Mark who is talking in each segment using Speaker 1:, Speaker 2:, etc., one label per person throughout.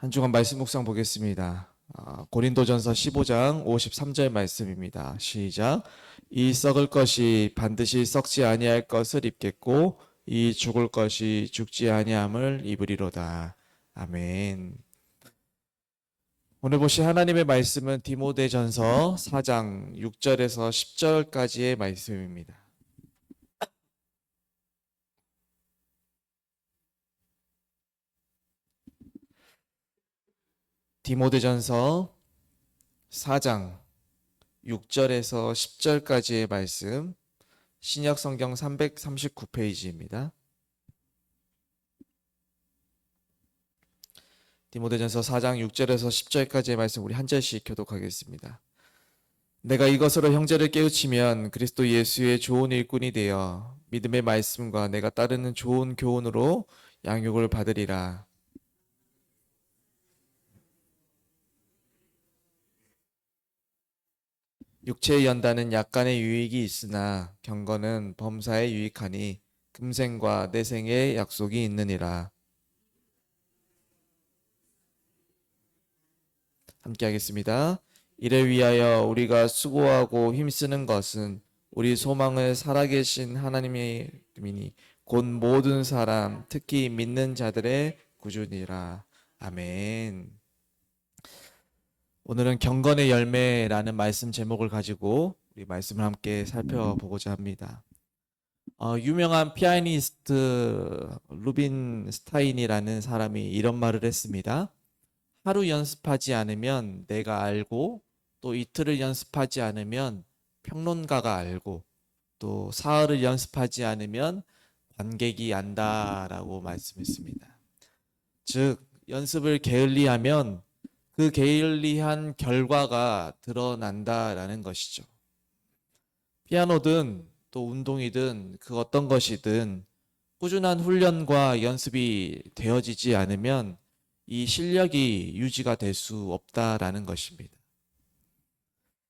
Speaker 1: 한 주간 말씀 묵상 보겠습니다. 고린도전서 15장 53절 말씀입니다. 시작. 이 썩을 것이 반드시 썩지 아니할 것을 입겠고 이 죽을 것이 죽지 아니함을 입으리로다. 아멘. 오늘 보실 하나님의 말씀은 디모데전서 4장 6절에서 10절까지의 말씀입니다. 디모데전서 4장 6절에서 10절까지의 말씀, 신약 성경 339페이지입니다. 디모데전서 4장 6절에서 10절까지의 말씀 우리 한 절씩 교독하겠습니다. 내가 이것으로 형제를 깨우치면 그리스도 예수의 좋은 일꾼이 되어 믿음의 말씀과 내가 따르는 좋은 교훈으로 양육을 받으리라. 육체의 연단은 약간의 유익이 있으나 경건은 범사에 유익하니 금생과 내생의 약속이 있느니라. 함께 하겠습니다. 이를 위하여 우리가 수고하고 힘쓰는 것은 우리 소망을 살아계신 하나님의 이름이니 곧 모든 사람 특히 믿는 자들의 구주니라. 아멘. 오늘은 경건의 열매라는 말씀 제목을 가지고 우리 말씀을 함께 살펴보고자 합니다. 유명한 피아니스트 루빈 스타인이라는 사람이 이런 말을 했습니다. 하루 연습하지 않으면 내가 알고, 또 이틀을 연습하지 않으면 평론가가 알고, 또 사흘을 연습하지 않으면 관객이 안다라고 말씀했습니다. 즉, 연습을 게을리하면 그 게을리한 결과가 드러난다라는 것이죠. 피아노든 또 운동이든 그 어떤 것이든 꾸준한 훈련과 연습이 되어지지 않으면 이 실력이 유지가 될 수 없다라는 것입니다.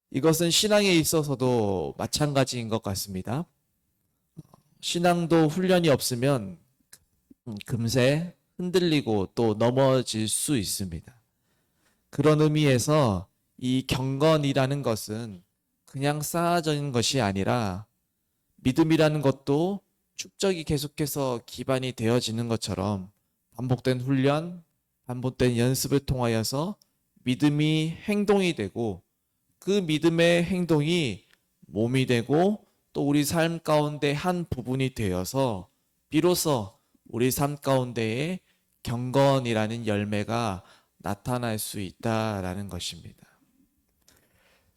Speaker 1: 이것은 신앙에 있어서도 마찬가지인 것 같습니다. 신앙도 훈련이 없으면 금세 흔들리고 또 넘어질 수 있습니다. 그런 의미에서 이 경건이라는 것은 그냥 쌓아지는 것이 아니라 믿음이라는 것도 축적이 계속해서 기반이 되어지는 것처럼 반복된 훈련, 반복된 연습을 통하여서 믿음이 행동이 되고 그 믿음의 행동이 몸이 되고 또 우리 삶 가운데 한 부분이 되어서 비로소 우리 삶 가운데에 경건이라는 열매가 나타날 수 있다라는 것입니다.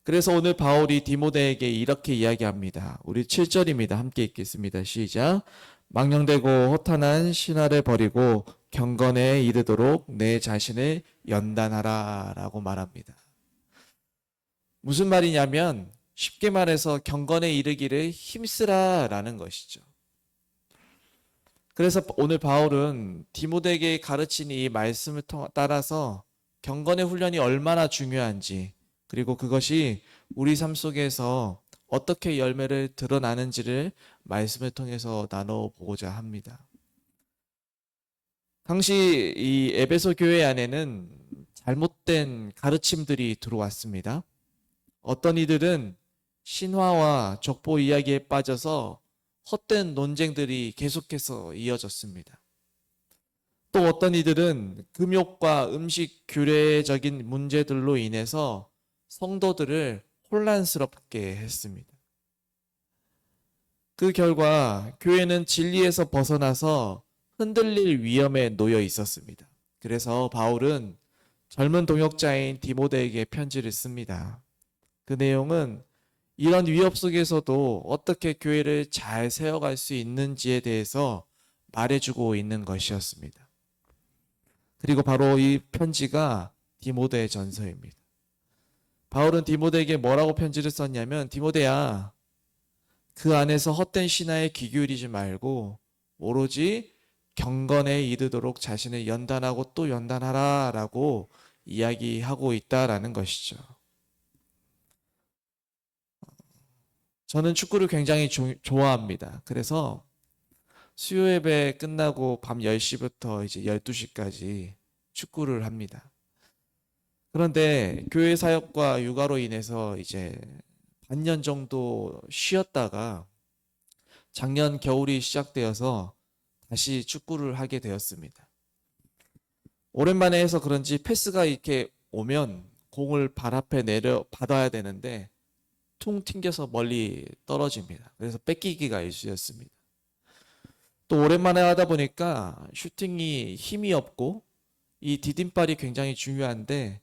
Speaker 1: 그래서 오늘 바울이 디모데에게 이렇게 이야기합니다. 우리 7절입니다. 함께 읽겠습니다. 시작. 망령되고 허탄한 신화를 버리고 경건에 이르도록 내 자신을 연단하라 라고 말합니다. 무슨 말이냐면 쉽게 말해서 경건에 이르기를 힘쓰라 라는 것이죠. 그래서 오늘 바울은 디모데에게 가르친 이 말씀을 따라서 경건의 훈련이 얼마나 중요한지, 그리고 그것이 우리 삶 속에서 어떻게 열매를 드러나는지를 말씀을 통해서 나눠보고자 합니다. 당시 이 에베소 교회 안에는 잘못된 가르침들이 들어왔습니다. 어떤 이들은 신화와 족보 이야기에 빠져서 헛된 논쟁들이 계속해서 이어졌습니다. 또 어떤 이들은 금욕과 음식 규례적인 문제들로 인해서 성도들을 혼란스럽게 했습니다. 그 결과 교회는 진리에서 벗어나서 흔들릴 위험에 놓여 있었습니다. 그래서 바울은 젊은 동역자인 디모데에게 편지를 씁니다. 그 내용은 이런 위협 속에서도 어떻게 교회를 잘 세워갈 수 있는지에 대해서 말해주고 있는 것이었습니다. 그리고 바로 이 편지가 디모데 전서입니다. 바울은 디모데에게 뭐라고 편지를 썼냐면, 디모데야, 그 안에서 헛된 신화에 귀 기울이지 말고 오로지 경건에 이르도록 자신을 연단하고 또 연단하라 라고 이야기하고 있다라는 것이죠. 저는 축구를 굉장히 좋아합니다. 그래서 수요 예배 끝나고 밤 10시부터 이제 12시까지 축구를 합니다. 그런데 교회 사역과 육아로 인해서 이제 반년 정도 쉬었다가 작년 겨울이 시작되어서 다시 축구를 하게 되었습니다. 오랜만에 해서 그런지 패스가 이렇게 오면 공을 발 앞에 내려 받아야 되는데 퉁 튕겨서 멀리 떨어집니다. 그래서 뺏기기가 일쑤였습니다. 또 오랜만에 하다 보니까 슈팅이 힘이 없고 이 디딤발이 굉장히 중요한데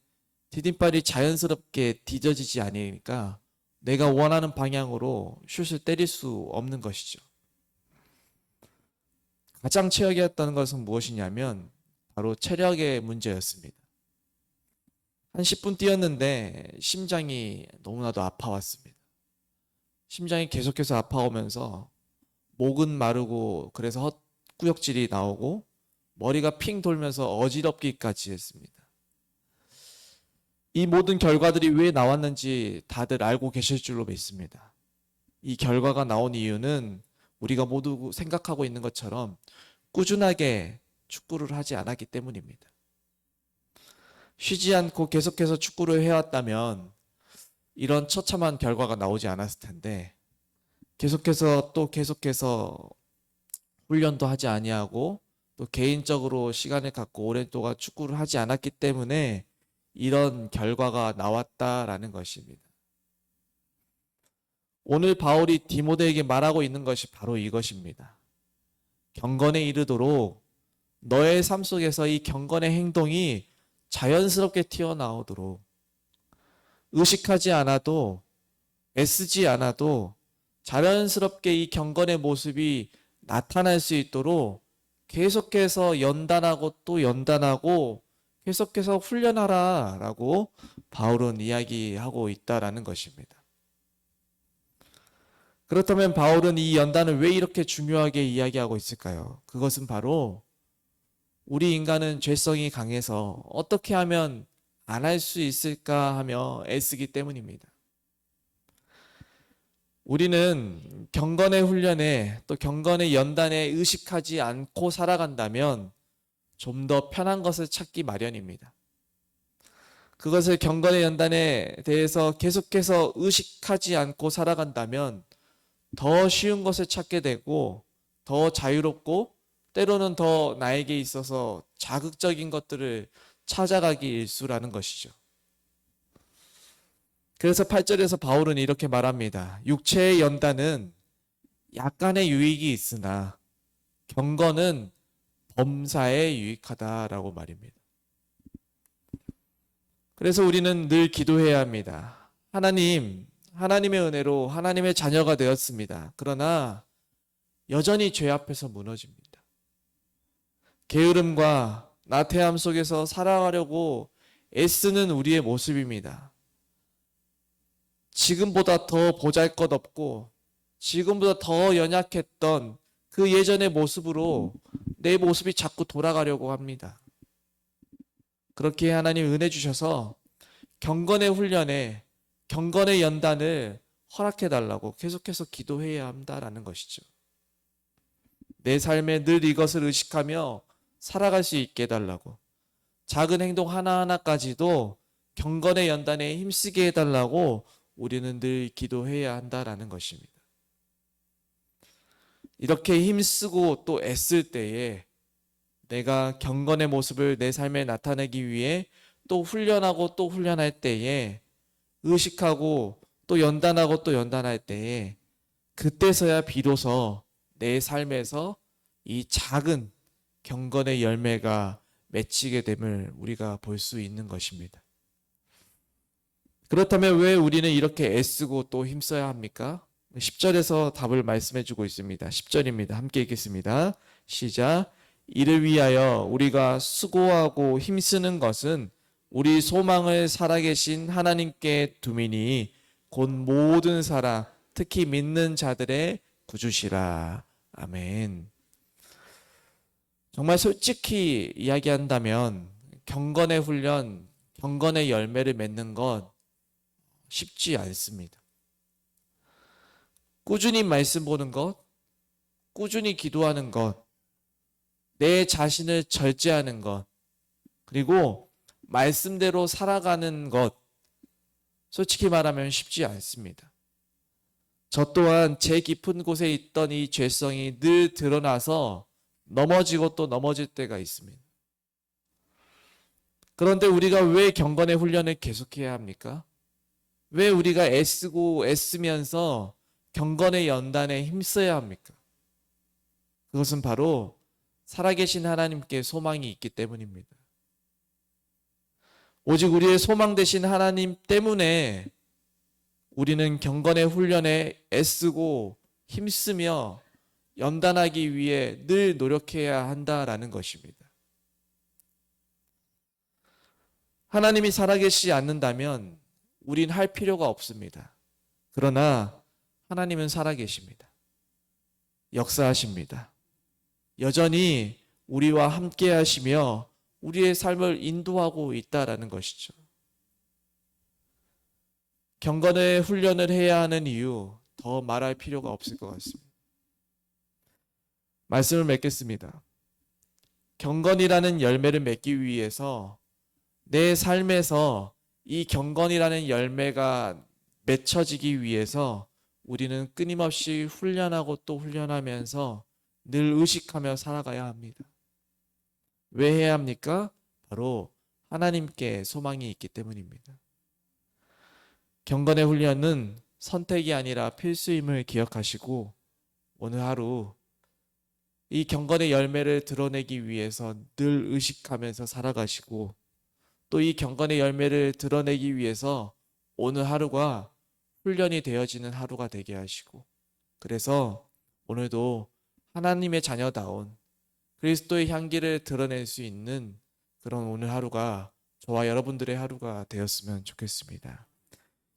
Speaker 1: 디딤발이 자연스럽게 디뎌지지 않으니까 내가 원하는 방향으로 슛을 때릴 수 없는 것이죠. 가장 최악이었던 것은 무엇이냐면 바로 체력의 문제였습니다. 한 10분 뛰었는데 심장이 너무나도 아파왔습니다. 심장이 계속해서 아파오면서 목은 마르고 그래서 헛구역질이 나오고 머리가 핑 돌면서 어지럽기까지 했습니다. 이 모든 결과들이 왜 나왔는지 다들 알고 계실 줄로 믿습니다. 이 결과가 나온 이유는 우리가 모두 생각하고 있는 것처럼 꾸준하게 축구를 하지 않았기 때문입니다. 쉬지 않고 계속해서 축구를 해왔다면 이런 처참한 결과가 나오지 않았을 텐데 계속해서 훈련도 하지 아니하고 또 개인적으로 시간을 갖고 오랫동안 축구를 하지 않았기 때문에 이런 결과가 나왔다라는 것입니다. 오늘 바울이 디모데에게 말하고 있는 것이 바로 이것입니다. 경건에 이르도록 너의 삶 속에서 이 경건의 행동이 자연스럽게 튀어나오도록 의식하지 않아도 애쓰지 않아도 자연스럽게 이 경건의 모습이 나타날 수 있도록 계속해서 연단하고 또 연단하고 계속해서 훈련하라 라고 바울은 이야기하고 있다라는 것입니다. 그렇다면 바울은 이 연단을 왜 이렇게 중요하게 이야기하고 있을까요? 그것은 바로 우리 인간은 죄성이 강해서 어떻게 하면 안 할 수 있을까 하며 애쓰기 때문입니다. 우리는 경건의 훈련에 또 경건의 연단에 의식하지 않고 살아간다면 좀 더 편한 것을 찾기 마련입니다. 그것을 경건의 연단에 대해서 계속해서 의식하지 않고 살아간다면 더 쉬운 것을 찾게 되고 더 자유롭고 때로는 더 나에게 있어서 자극적인 것들을 찾아가기 일쑤라는 것이죠. 그래서 8절에서 바울은 이렇게 말합니다. 육체의 연단은 약간의 유익이 있으나 경건은 범사에 유익하다라고 말입니다. 그래서 우리는 늘 기도해야 합니다. 하나님의 은혜로 하나님의 자녀가 되었습니다. 그러나 여전히 죄 앞에서 무너집니다. 게으름과 나태함 속에서 살아가려고 애쓰는 우리의 모습입니다. 지금보다 더 보잘것없고 지금보다 더 연약했던 그 예전의 모습으로 내 모습이 자꾸 돌아가려고 합니다. 그렇게 하나님 은혜 주셔서 경건의 훈련에 경건의 연단을 허락해달라고 계속해서 기도해야 한다라는 것이죠. 내 삶에 늘 이것을 의식하며 살아갈 수 있게 해달라고 작은 행동 하나하나까지도 경건의 연단에 힘쓰게 해달라고 우리는 늘 기도해야 한다라는 것입니다. 이렇게 힘쓰고 또 애쓸 때에 내가 경건의 모습을 내 삶에 나타내기 위해 또 훈련하고 또 훈련할 때에 의식하고 또 연단하고 또 연단할 때에 그때서야 비로소 내 삶에서 이 작은 경건의 열매가 맺히게 됨을 우리가 볼 수 있는 것입니다. 그렇다면 왜 우리는 이렇게 애쓰고 또 힘써야 합니까? 10절에서 답을 말씀해 주고 있습니다. 10절입니다. 함께 읽겠습니다. 시작. 이를 위하여 우리가 수고하고 힘쓰는 것은 우리 소망을 살아계신 하나님께 두미니 곧 모든 사람 특히 믿는 자들의 구주시라. 아멘. 정말 솔직히 이야기한다면 경건의 훈련, 경건의 열매를 맺는 것 쉽지 않습니다. 꾸준히 말씀 보는 것, 꾸준히 기도하는 것, 내 자신을 절제하는 것, 그리고 말씀대로 살아가는 것, 솔직히 말하면 쉽지 않습니다. 저 또한 제 깊은 곳에 있던 이 죄성이 늘 드러나서 넘어지고 또 넘어질 때가 있습니다. 그런데 우리가 왜 경건의 훈련을 계속해야 합니까? 왜 우리가 애쓰고 애쓰면서 경건의 연단에 힘써야 합니까? 그것은 바로 살아계신 하나님께 소망이 있기 때문입니다. 오직 우리의 소망 되신 하나님 때문에 우리는 경건의 훈련에 애쓰고 힘쓰며 연단하기 위해 늘 노력해야 한다라는 것입니다. 하나님이 살아계시지 않는다면 우린 할 필요가 없습니다. 그러나 하나님은 살아계십니다. 역사하십니다. 여전히 우리와 함께 하시며 우리의 삶을 인도하고 있다라는 것이죠. 경건의 훈련을 해야 하는 이유 더 말할 필요가 없을 것 같습니다. 말씀을 맺겠습니다. 경건이라는 열매를 맺기 위해서 내 삶에서 이 경건이라는 열매가 맺혀지기 위해서 우리는 끊임없이 훈련하고 또 훈련하면서 늘 의식하며 살아가야 합니다. 왜 해야 합니까? 바로 하나님께 소망이 있기 때문입니다. 경건의 훈련은 선택이 아니라 필수임을 기억하시고 오늘 하루 이 경건의 열매를 드러내기 위해서 늘 의식하면서 살아가시고 또 이 경건의 열매를 드러내기 위해서 오늘 하루가 훈련이 되어지는 하루가 되게 하시고 그래서 오늘도 하나님의 자녀다운 그리스도의 향기를 드러낼 수 있는 그런 오늘 하루가 저와 여러분들의 하루가 되었으면 좋겠습니다.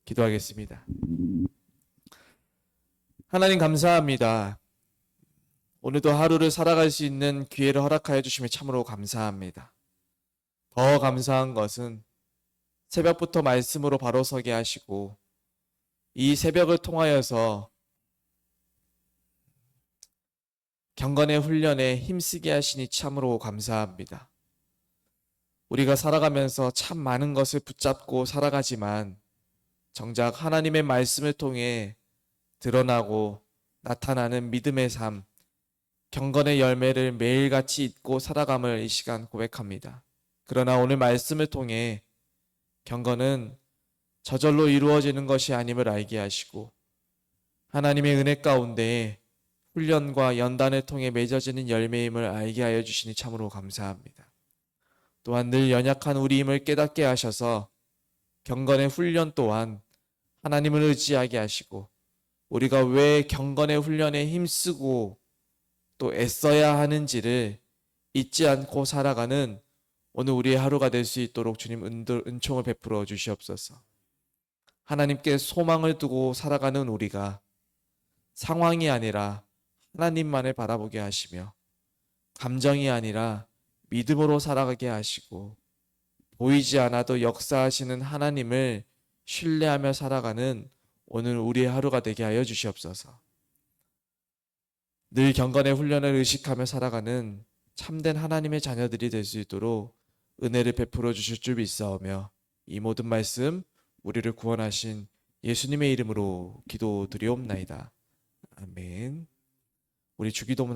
Speaker 1: 기도하겠습니다. 하나님 감사합니다. 오늘도 하루를 살아갈 수 있는 기회를 허락하여 주시며 참으로 감사합니다. 더 감사한 것은 새벽부터 말씀으로 바로 서게 하시고 이 새벽을 통하여서 경건의 훈련에 힘쓰게 하시니 참으로 감사합니다. 우리가 살아가면서 참 많은 것을 붙잡고 살아가지만 정작 하나님의 말씀을 통해 드러나고 나타나는 믿음의 삶, 경건의 열매를 매일같이 잊고 살아감을 이 시간 고백합니다. 그러나 오늘 말씀을 통해 경건은 저절로 이루어지는 것이 아님을 알게 하시고 하나님의 은혜 가운데 훈련과 연단을 통해 맺어지는 열매임을 알게 하여 주시니 참으로 감사합니다. 또한 늘 연약한 우리임을 깨닫게 하셔서 경건의 훈련 또한 하나님을 의지하게 하시고 우리가 왜 경건의 훈련에 힘쓰고 또 애써야 하는지를 잊지 않고 살아가는 오늘 우리의 하루가 될 수 있도록 주님 은총을 베풀어 주시옵소서. 하나님께 소망을 두고 살아가는 우리가 상황이 아니라 하나님만을 바라보게 하시며 감정이 아니라 믿음으로 살아가게 하시고 보이지 않아도 역사하시는 하나님을 신뢰하며 살아가는 오늘 우리의 하루가 되게 하여 주시옵소서. 늘 경건의 훈련을 의식하며 살아가는 참된 하나님의 자녀들이 될 수 있도록 은혜를 베풀어 주실 줄 믿사오며 이 모든 말씀 우리를 구원하신 예수님의 이름으로 기도드리옵나이다. 아멘. 우리 주기도문